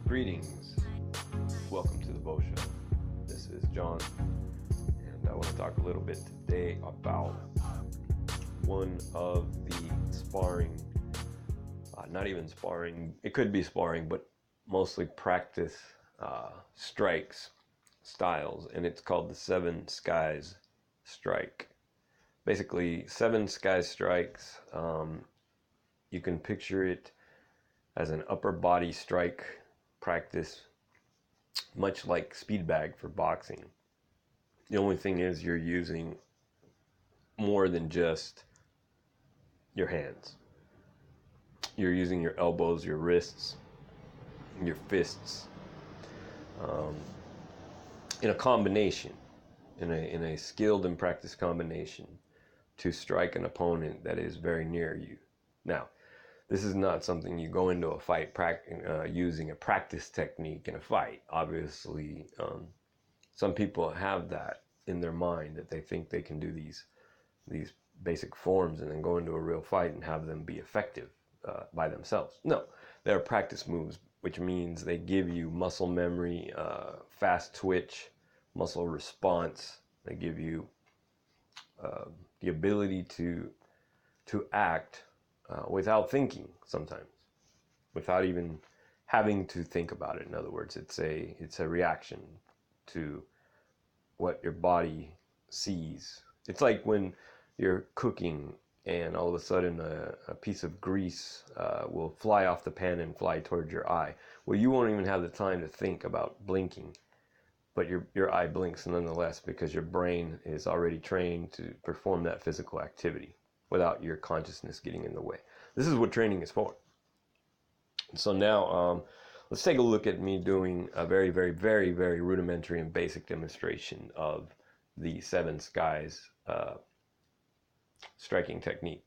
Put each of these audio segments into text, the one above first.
Greetings. Welcome to the Bo Show. This is John, and I want to talk a little bit today about one of the sparring, not even sparring, it could be sparring, but mostly practice strikes, styles, and it's called the Seven Skies Strike. Basically, Seven Skies Strikes, you can picture it as an upper body strike practice, much like speed bag for boxing. The only thing is you're using more than just your hands. You're using your elbows, your wrists, your fists, in a combination, in a skilled and practiced combination to strike an opponent that is very near you. Now, this is not something you go into a fight using a practice technique in a fight. Obviously, some people have that in their mind, that they think they can do these basic forms and then go into a real fight and have them be effective by themselves. No, they're practice moves, which means they give you muscle memory, fast twitch, muscle response. They give you the ability to act without thinking, sometimes, without even having to think about it. In other words, it's a reaction to what your body sees. It's like when you're cooking and all of a sudden a piece of grease will fly off the pan and fly towards your eye. Well, you won't even have the time to think about blinking, but your eye blinks nonetheless, because your brain is already trained to perform that physical activity without your consciousness getting in the way. This is what training is for. So now, let's take a look at me doing a very, very, very, very rudimentary and basic demonstration of the Seven Skies striking technique.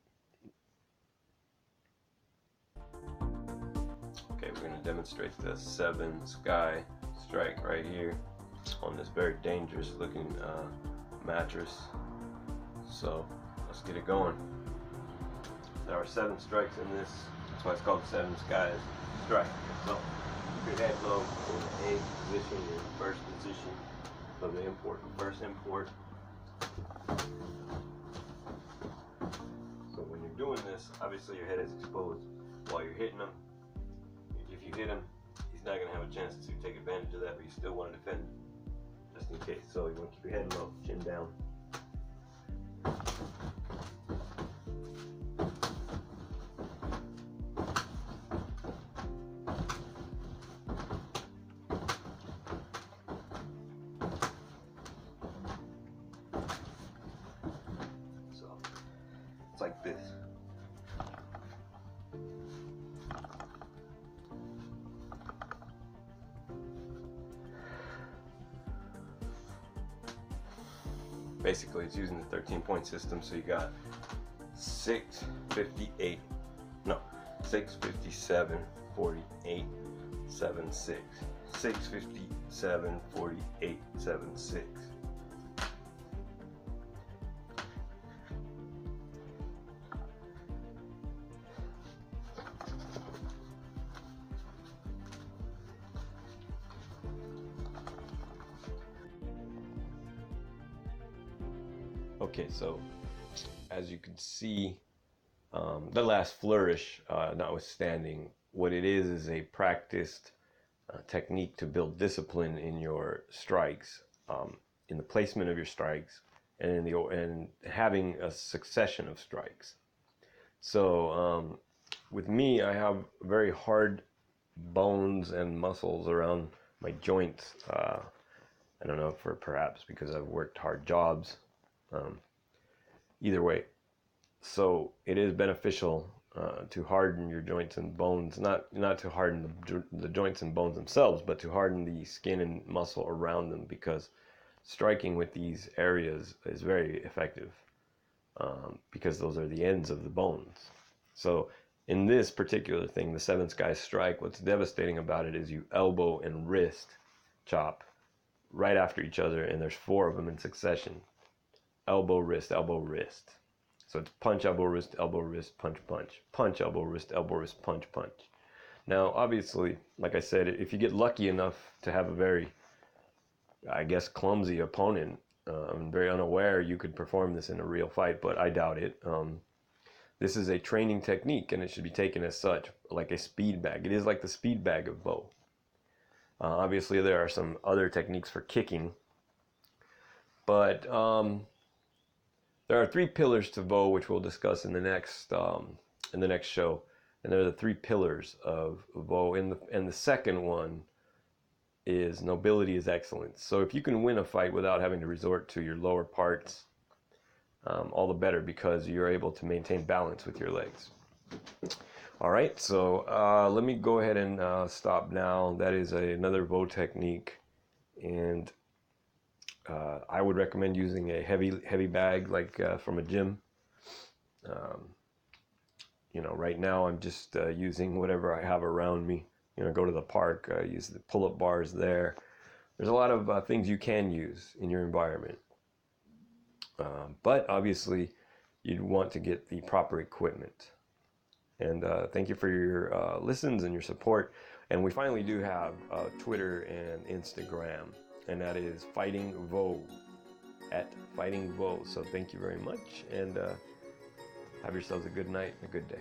Okay, we're going to demonstrate the Seven Sky Strike right here on this very dangerous looking mattress. So let's get it going. There are 7 strikes in this. That's why it's called Seven Skies Strike. So keep your head low in the A position, your first position of the import, first import. So when you're doing this, obviously your head is exposed while you're hitting him. If you hit him, he's not going to have a chance to take advantage of that, but you still want to defend just in case. So you want to keep your head low, chin down. Like this. Basically, it's using the 13-point system, so you got 6, 58, no, 6, 57, 48, 7, 6. 6, 57, 48, 7, 6. Okay, so as you can see, the last flourish notwithstanding, what it is a practiced technique to build discipline in your strikes, in the placement of your strikes, and and having a succession of strikes. So with me, I have very hard bones and muscles around my joints. I don't know, perhaps because I've worked hard jobs. Either way, so it is beneficial to harden your joints and bones, not to harden the joints and bones themselves, but to harden the skin and muscle around them, because striking with these areas is very effective, because those are the ends of the bones. So in this particular thing, the Seven Skies Strike, what's devastating about it is you elbow and wrist chop right after each other, and there's 4 of them in succession. Elbow, wrist, elbow, wrist. So it's punch, elbow, wrist, punch, punch. Punch, elbow, wrist, punch, punch. Now, obviously, like I said, if you get lucky enough to have a very, I guess, clumsy opponent, very unaware, you could perform this in a real fight, but I doubt it. This is a training technique, and it should be taken as such, like a speed bag. It is like the speed bag of bow. Obviously, there are some other techniques for kicking, but there are 3 pillars to bow, which we'll discuss in the next show. And they're the 3 pillars of bow. And the second one is nobility is excellence. So if you can win a fight without having to resort to your lower parts, all the better, because you're able to maintain balance with your legs. All right, so let me go ahead and stop now. That is another bow technique, and I would recommend using a heavy bag, like from a gym. Right now I'm just using whatever I have around me. Go to the park, use the pull-up bars there. There's a lot of things you can use in your environment. But obviously, you'd want to get the proper equipment. And thank you for your listens and your support. And we finally do have Twitter and Instagram, and that is Fighting Vo, at Fighting Vo. So thank you very much, and have yourselves a good night and a good day.